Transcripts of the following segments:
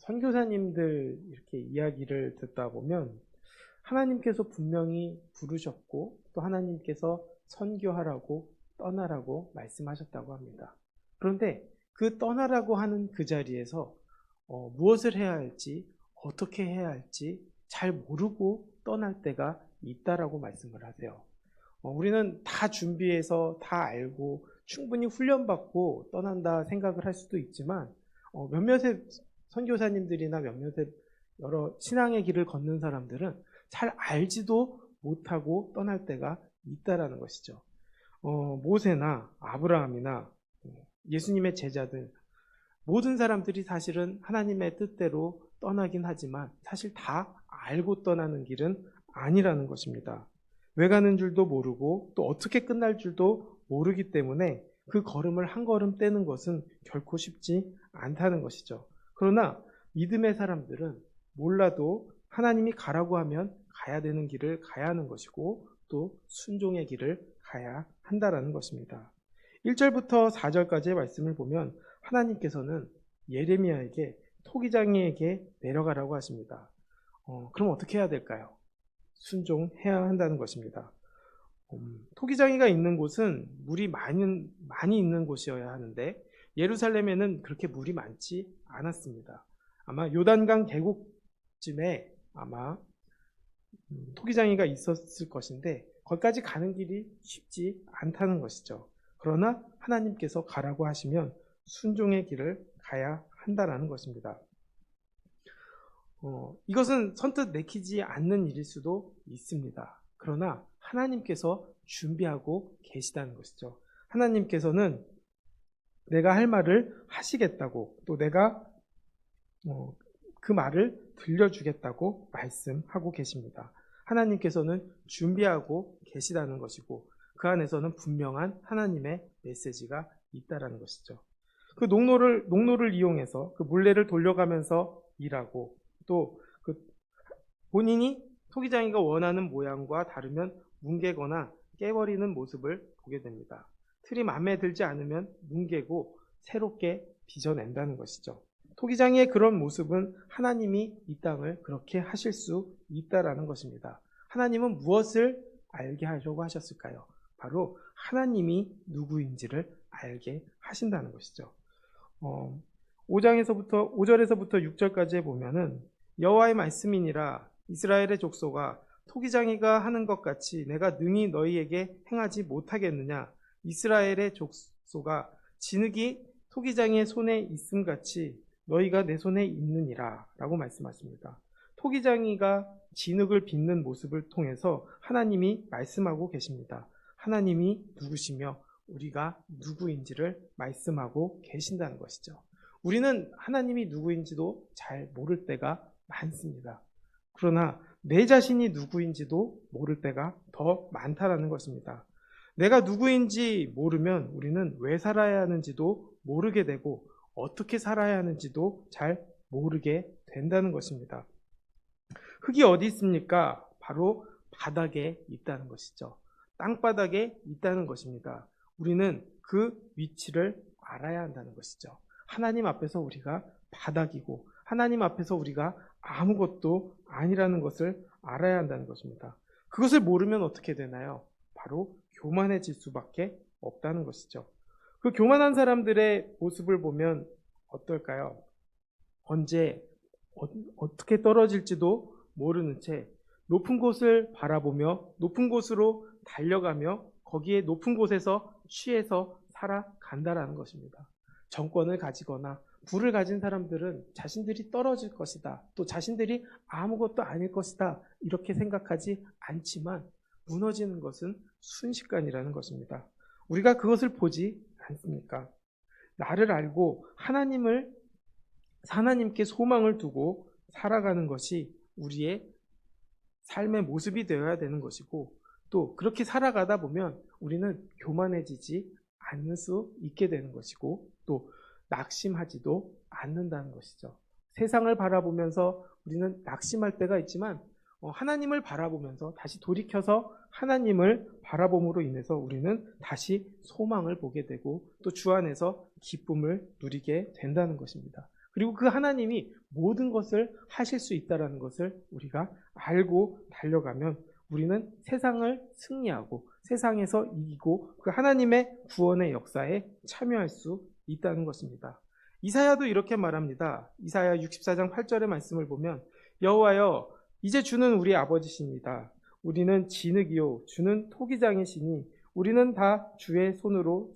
선교사님들 이렇게 이야기를 듣다 보면 하나님께서 분명히 부르셨고 또 하나님께서 선교하라고 떠나라고 말씀하셨다고 합니다. 그런데 그 떠나라고 하는 그 자리에서 무엇을 해야 할지 어떻게 해야 할지 잘 모르고 떠날 때가 있다라고 말씀을 하세요. 우리는 다 준비해서 다 알고 충분히 훈련받고 떠난다 생각을 할 수도 있지만 몇몇의 선교사님들이나 몇몇의 여러 신앙의 길을 걷는 사람들은 잘 알지도 못하고 떠날 때가 있다라는 것이죠. 모세나 아브라함이나 예수님의 제자들 모든 사람들이 사실은 하나님의 뜻대로 떠나긴 하지만 사실 다 알고 떠나는 길은 아니라는 것입니다. 왜 가는 줄도 모르고 또 어떻게 끝날 줄도 모르기 때문에 그 걸음을 한 걸음 떼는 것은 결코 쉽지 않다는 것이죠. 그러나 믿음의 사람들은 몰라도 하나님이 가라고 하면 가야 되는 길을 가야 하는 것이고 또 순종의 길을 가야 한다라는 것입니다. 1절부터 4절까지의 말씀을 보면 하나님께서는 예레미야에게 토기장이에게 내려가라고 하십니다. 그럼 어떻게 해야 될까요? 순종해야 한다는 것입니다. 토기장이가 있는 곳은 물이 많이 있는 곳이어야 하는데 예루살렘에는 그렇게 물이 많지 않았습니다. 아마 요단강 계곡쯤에 아마 토기장이가 있었을 것인데 거기까지 가는 길이 쉽지 않다는 것이죠. 그러나 하나님께서 가라고 하시면 순종의 길을 가야 한다라는 것입니다. 이것은 선뜻 내키지 않는 일일 수도 있습니다. 그러나 하나님께서 준비하고 계시다는 것이죠. 하나님께서는 내가 할 말을 하시겠다고 또 내가 그 말을 들려주겠다고 말씀하고 계십니다. 하나님께서는 준비하고 계시다는 것이고 그 안에서는 분명한 하나님의 메시지가 있다라는 것이죠. 그 농로를 이용해서 그 물레를 돌려가면서 일하고 또 그 본인이 토기장이가 원하는 모양과 다르면 뭉개거나 깨버리는 모습을 보게 됩니다. 틀이 마음에 들지 않으면 뭉개고 새롭게 빚어낸다는 것이죠. 토기장이의 그런 모습은 하나님이 이 땅을 그렇게 하실 수 있다라는 것입니다. 하나님은 무엇을 알게 하려고 하셨을까요? 바로 하나님이 누구인지를 알게 하신다는 것이죠. 5절에서부터 6절까지 보면은 여호와의 말씀이니라 이스라엘의 족속아 토기장이가 하는 것 같이 내가 능히 너희에게 행하지 못하겠느냐 이스라엘의 족속아 진흙이 토기장이의 손에 있음 같이 너희가 내 손에 있느니라 라고 말씀하십니다. 토기장이가 진흙을 빚는 모습을 통해서 하나님이 말씀하고 계십니다. 하나님이 누구시며 우리가 누구인지를 말씀하고 계신다는 것이죠. 우리는 하나님이 누구인지도 잘 모를 때가 많습니다. 그러나 내 자신이 누구인지도 모를 때가 더 많다라는 것입니다. 내가 누구인지 모르면 우리는 왜 살아야 하는지도 모르게 되고 어떻게 살아야 하는지도 잘 모르게 된다는 것입니다. 흙이 어디 있습니까? 바로 바닥에 있다는 것이죠. 땅바닥에 있다는 것입니다. 우리는 그 위치를 알아야 한다는 것이죠. 하나님 앞에서 우리가 바닥이고 하나님 앞에서 우리가 아무것도 아니라는 것을 알아야 한다는 것입니다. 그것을 모르면 어떻게 되나요? 바로 교만해질 수밖에 없다는 것이죠. 그 교만한 사람들의 모습을 보면 어떨까요? 언제 어떻게 떨어질지도 모르는 채 높은 곳을 바라보며 높은 곳으로 달려가며 거기에 높은 곳에서 취해서 살아간다라는 것입니다. 정권을 가지거나 부를 가진 사람들은 자신들이 떨어질 것이다. 또 자신들이 아무것도 아닐 것이다. 이렇게 생각하지 않지만 무너지는 것은 순식간이라는 것입니다. 우리가 그것을 보지 않습니까? 나를 알고 하나님께 소망을 두고 살아가는 것이 우리의 삶의 모습이 되어야 되는 것이고 또 그렇게 살아가다 보면 우리는 교만해지지 않을 수 있게 되는 것이고 또 낙심하지도 않는다는 것이죠. 세상을 바라보면서 우리는 낙심할 때가 있지만 하나님을 바라보면서 다시 돌이켜서 하나님을 바라봄으로 인해서 우리는 다시 소망을 보게 되고 또 주 안에서 기쁨을 누리게 된다는 것입니다. 그리고 그 하나님이 모든 것을 하실 수 있다는 것을 우리가 알고 달려가면 우리는 세상을 승리하고 세상에서 이기고 그 하나님의 구원의 역사에 참여할 수 있다는 것입니다. 이사야도 이렇게 말합니다. 이사야 64장 8절의 말씀을 보면 여호와여 이제 주는 우리 아버지십니다. 우리는 진흙이요 주는 토기장이시니 우리는 다 주의 손으로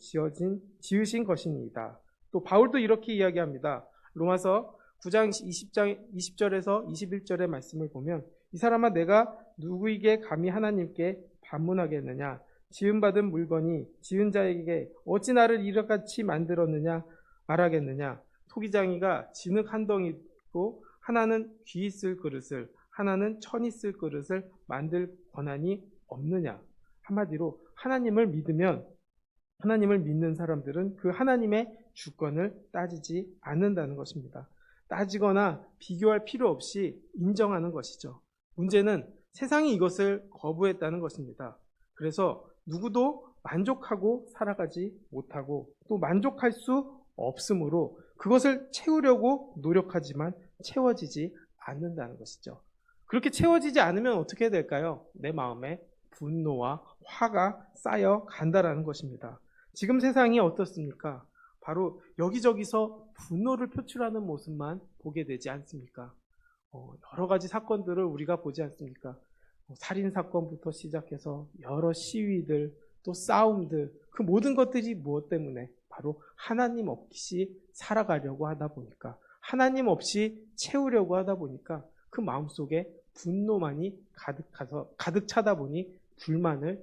지으신 것입니다. 또 바울도 이렇게 이야기합니다. 로마서 9장 20절에서 21절의 말씀을 보면 이 사람아 내가 누구에게 감히 하나님께 반문하겠느냐 지음받은 물건이 지은 자에게 어찌 나를 이같이 만들었느냐 말하겠느냐 토기장이가 진흙 한 덩이고 하나는 귀 있을 그릇을 하나는 천 있을 그릇을 만들 권한이 없느냐. 한마디로 하나님을 믿는 사람들은 그 하나님의 주권을 따지지 않는다는 것입니다. 따지거나 비교할 필요 없이 인정하는 것이죠. 문제는 세상이 이것을 거부했다는 것입니다. 그래서 누구도 만족하고 살아가지 못하고 또 만족할 수 없으므로 그것을 채우려고 노력하지만 채워지지 않는다는 것이죠. 그렇게 채워지지 않으면 어떻게 될까요? 내 마음에 분노와 화가 쌓여 간다라는 것입니다. 지금 세상이 어떻습니까? 바로 여기저기서 분노를 표출하는 모습만 보게 되지 않습니까? 여러 가지 사건들을 우리가 보지 않습니까? 살인사건부터 시작해서 여러 시위들, 또 싸움들, 그 모든 것들이 무엇 때문에? 바로 하나님 없이 살아가려고 하다 보니까, 하나님 없이 채우려고 하다 보니까 그 마음속에 분노만이 가득 차다 보니 불만을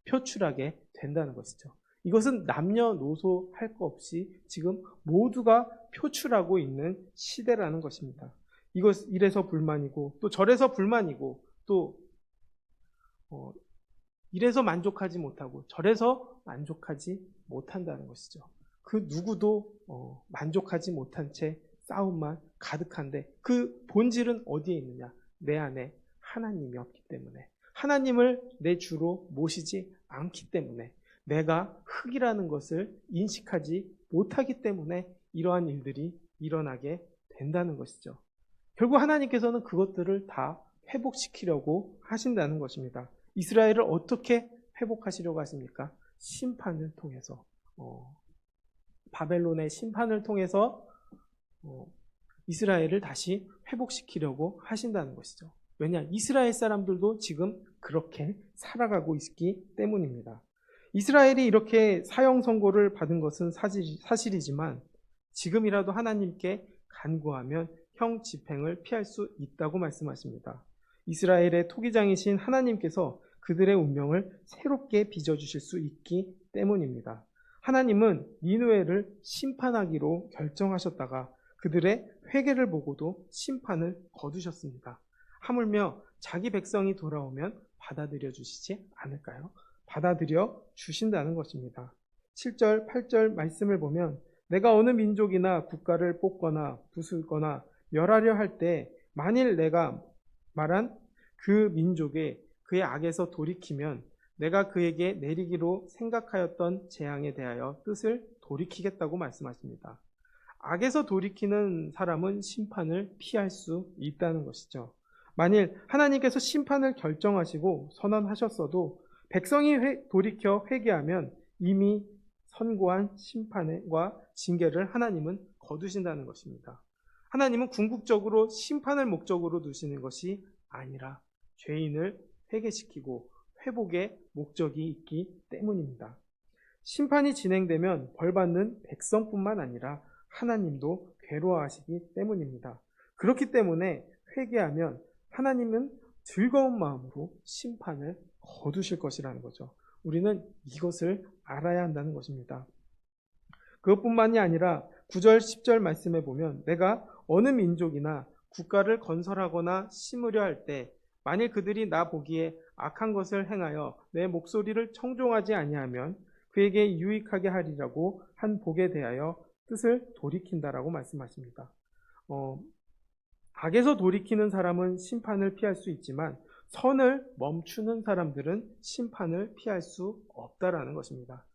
표출하게 된다는 것이죠. 이것은 남녀노소 할 것 없이 지금 모두가 표출하고 있는 시대라는 것입니다. 이래서 불만이고 또 저래서 불만이고 또 이래서 만족하지 못하고 저래서 만족하지 못한다는 것이죠. 그 누구도 만족하지 못한 채 싸움만 가득한데 그 본질은 어디에 있느냐? 내 안에 하나님이 없기 때문에, 하나님을 내 주로 모시지 않기 때문에, 내가 흙이라는 것을 인식하지 못하기 때문에 이러한 일들이 일어나게 된다는 것이죠. 결국 하나님께서는 그것들을 다 회복시키려고 하신다는 것입니다. 이스라엘을 어떻게 회복하시려고 하십니까? 심판을 통해서, 바벨론의 심판을 통해서 이스라엘을 다시 회복시키려고 하신다는 것이죠. 왜냐? 이스라엘 사람들도 지금 그렇게 살아가고 있기 때문입니다. 이스라엘이 이렇게 사형 선고를 받은 것은 사실이지만 지금이라도 하나님께 간구하면 형 집행을 피할 수 있다고 말씀하십니다. 이스라엘의 토기장이신 하나님께서 그들의 운명을 새롭게 빚어주실 수 있기 때문입니다. 하나님은 니느웨를 심판하기로 결정하셨다가 그들의 회개를 보고도 심판을 거두셨습니다. 하물며 자기 백성이 돌아오면 받아들여 주시지 않을까요? 받아들여 주신다는 것입니다. 7절, 8절 말씀을 보면 내가 어느 민족이나 국가를 뽑거나 부수거나 멸하려 할 때 만일 내가 말한 그 민족에 그의 악에서 돌이키면 내가 그에게 내리기로 생각하였던 재앙에 대하여 뜻을 돌이키겠다고 말씀하십니다. 악에서 돌이키는 사람은 심판을 피할 수 있다는 것이죠. 만일 하나님께서 심판을 결정하시고 선언하셨어도 백성이 돌이켜 회개하면 이미 선고한 심판과 징계를 하나님은 거두신다는 것입니다. 하나님은 궁극적으로 심판을 목적으로 두시는 것이 아니라 죄인을 회개시키고 회복의 목적이 있기 때문입니다. 심판이 진행되면 벌받는 백성뿐만 아니라 하나님도 괴로워하시기 때문입니다. 그렇기 때문에 회개하면 하나님은 즐거운 마음으로 심판을 거두실 것이라는 거죠. 우리는 이것을 알아야 한다는 것입니다. 그것뿐만이 아니라 9절, 10절 말씀에 보면 내가 어느 민족이나 국가를 건설하거나 심으려 할 때 만일 그들이 나 보기에 악한 것을 행하여 내 목소리를 청종하지 아니하면 그에게 유익하게 하리라고 한 복에 대하여 뜻을 돌이킨다라고 말씀하십니다. 악에서 돌이키는 사람은 심판을 피할 수 있지만 선을 멈추는 사람들은 심판을 피할 수 없다라는 것입니다.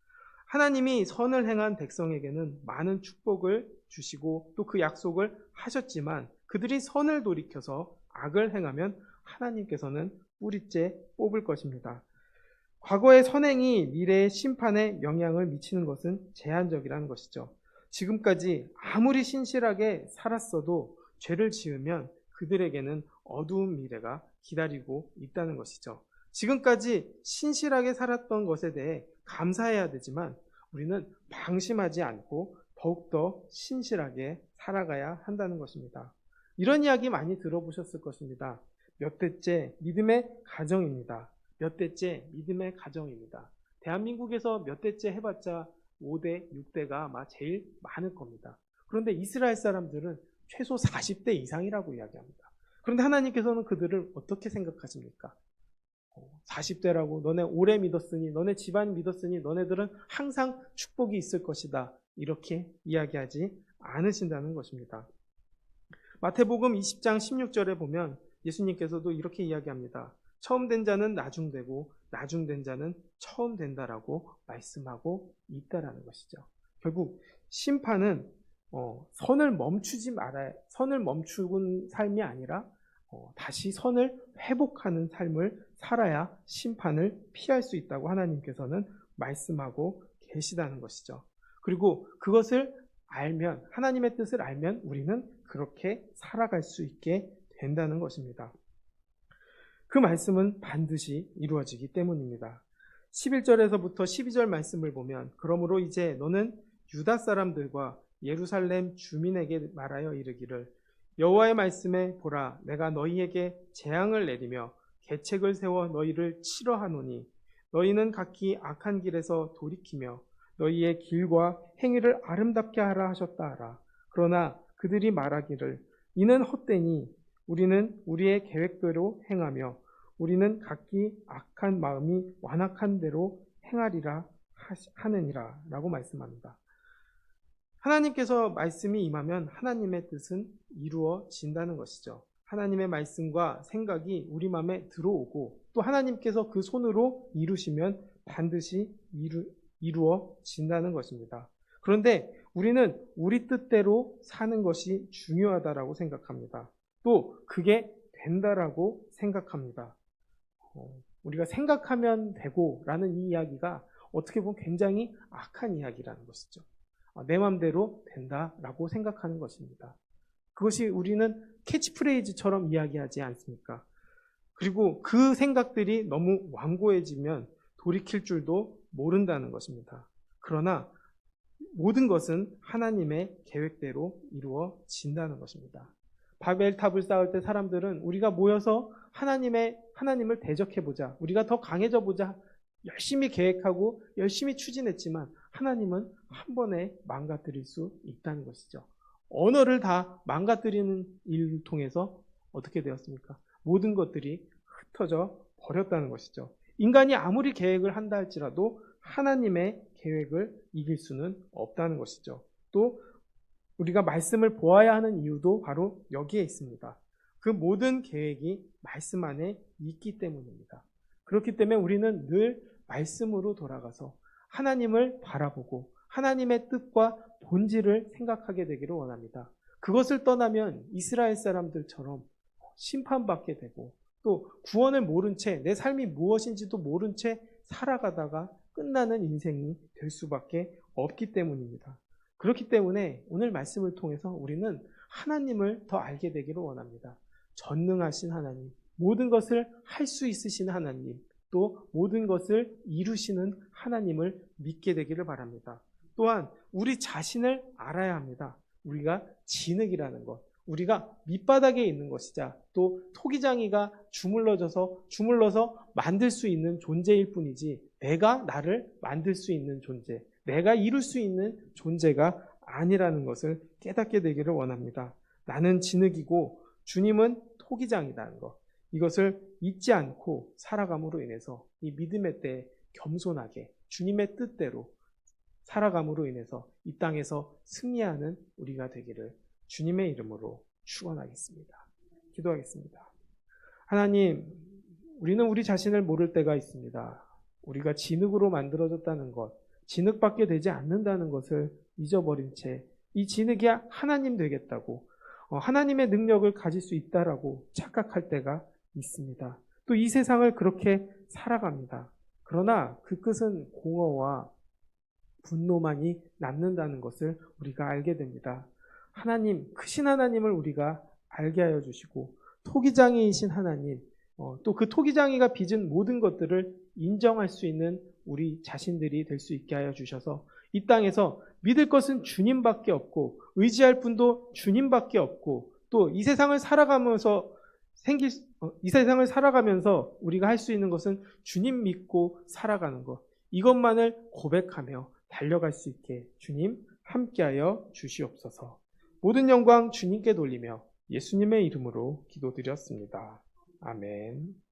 하나님이 선을 행한 백성에게는 많은 축복을 주시고 또 그 약속을 하셨지만 그들이 선을 돌이켜서 악을 행하면 하나님께서는 뿌리째 뽑을 것입니다. 과거의 선행이 미래의 심판에 영향을 미치는 것은 제한적이라는 것이죠. 지금까지 아무리 신실하게 살았어도 죄를 지으면 그들에게는 어두운 미래가 기다리고 있다는 것이죠. 지금까지 신실하게 살았던 것에 대해 감사해야 되지만 우리는 방심하지 않고 더욱더 신실하게 살아가야 한다는 것입니다. 이런 이야기 많이 들어보셨을 것입니다. 몇 대째 믿음의 가정입니다. 몇 대째 믿음의 가정입니다. 대한민국에서 몇 대째 해봤자 5대, 6대가 아마 제일 많을 겁니다. 그런데 이스라엘 사람들은 최소 40대 이상이라고 이야기합니다. 그런데 하나님께서는 그들을 어떻게 생각하십니까? 40대라고 너네 오래 믿었으니, 너네 집안 믿었으니 너네들은 항상 축복이 있을 것이다. 이렇게 이야기하지 않으신다는 것입니다. 마태복음 20장 16절에 보면 예수님께서도 이렇게 이야기합니다. 처음 된 자는 나중되고 나중된 자는 처음 된다라고 말씀하고 있다라는 것이죠. 결국 심판은 선을 멈추는 삶이 아니라 다시 선을 회복하는 삶을 살아야 심판을 피할 수 있다고 하나님께서는 말씀하고 계시다는 것이죠. 그리고 그것을 알면, 하나님의 뜻을 알면 우리는 그렇게 살아갈 수 있게 된다는 것입니다. 그 말씀은 반드시 이루어지기 때문입니다. 11절에서부터 12절 말씀을 보면 그러므로 이제 너는 유다 사람들과 예루살렘 주민에게 말하여 이르기를 여호와의 말씀에 보라 내가 너희에게 재앙을 내리며 계책을 세워 너희를 치러하노니 너희는 각기 악한 길에서 돌이키며 너희의 길과 행위를 아름답게 하라 하셨다 하라. 그러나 그들이 말하기를 이는 헛되니 우리는 우리의 계획대로 행하며 우리는 각기 악한 마음이 완악한 대로 행하리라 하느니라 라고 말씀합니다. 하나님께서 말씀이 임하면 하나님의 뜻은 이루어진다는 것이죠. 하나님의 말씀과 생각이 우리 마음에 들어오고 또 하나님께서 그 손으로 이루시면 반드시 이루어진다는 것입니다. 그런데 우리는 우리 뜻대로 사는 것이 중요하다라고 생각합니다. 또 그게 된다라고 생각합니다. 우리가 생각하면 되고 라는 이 이야기가 어떻게 보면 굉장히 악한 이야기라는 것이죠. 내 마음대로 된다라고 생각하는 것입니다. 그것이 우리는 캐치프레이즈처럼 이야기하지 않습니까? 그리고 그 생각들이 너무 완고해지면 돌이킬 줄도 모른다는 것입니다. 그러나 모든 것은 하나님의 계획대로 이루어진다는 것입니다. 바벨탑을 쌓을 때 사람들은 우리가 모여서 하나님을 대적해보자, 우리가 더 강해져 보자 열심히 계획하고 열심히 추진했지만 하나님은 한 번에 망가뜨릴 수 있다는 것이죠. 언어를 다 망가뜨리는 일을 통해서 어떻게 되었습니까? 모든 것들이 흩어져 버렸다는 것이죠. 인간이 아무리 계획을 한다 할지라도 하나님의 계획을 이길 수는 없다는 것이죠. 또 우리가 말씀을 보아야 하는 이유도 바로 여기에 있습니다. 그 모든 계획이 말씀 안에 있기 때문입니다. 그렇기 때문에 우리는 늘 말씀으로 돌아가서 하나님을 바라보고 하나님의 뜻과 본질을 생각하게 되기를 원합니다. 그것을 떠나면 이스라엘 사람들처럼 심판받게 되고 또 구원을 모른 채 내 삶이 무엇인지도 모른 채 살아가다가 끝나는 인생이 될 수밖에 없기 때문입니다. 그렇기 때문에 오늘 말씀을 통해서 우리는 하나님을 더 알게 되기를 원합니다. 전능하신 하나님, 모든 것을 할 수 있으신 하나님, 또 모든 것을 이루시는 하나님을 믿게 되기를 바랍니다. 또한 우리 자신을 알아야 합니다. 우리가 진흙이라는 것, 우리가 밑바닥에 있는 것이자 또 토기장이가 주물러서 만들 수 있는 존재일 뿐이지 내가 나를 만들 수 있는 존재, 내가 이룰 수 있는 존재가 아니라는 것을 깨닫게 되기를 원합니다. 나는 진흙이고 주님은 토기장이라는 것, 이것을 잊지 않고 살아감으로 인해서 이 믿음의 때에 겸손하게 주님의 뜻대로 살아감으로 인해서 이 땅에서 승리하는 우리가 되기를 주님의 이름으로 축원하겠습니다. 기도하겠습니다. 하나님, 우리는 우리 자신을 모를 때가 있습니다. 우리가 진흙으로 만들어졌다는 것, 진흙밖에 되지 않는다는 것을 잊어버린 채 이 진흙이 하나님 되겠다고, 하나님의 능력을 가질 수 있다라고 착각할 때가 있습니다. 또 이 세상을 그렇게 살아갑니다. 그러나 그 끝은 공허와 분노만이 남는다는 것을 우리가 알게 됩니다. 하나님, 크신 하나님을 우리가 알게 하여 주시고, 토기장이이신 하나님, 또 그 토기장이가 빚은 모든 것들을 인정할 수 있는 우리 자신들이 될 수 있게 하여 주셔서 이 땅에서 믿을 것은 주님밖에 없고 의지할 분도 주님밖에 없고, 또 이 세상을 살아가면서 우리가 할 수 있는 것은 주님 믿고 살아가는 것, 이것만을 고백하며 달려갈 수 있게 주님 함께하여 주시옵소서. 모든 영광 주님께 돌리며 예수님의 이름으로 기도드렸습니다. 아멘.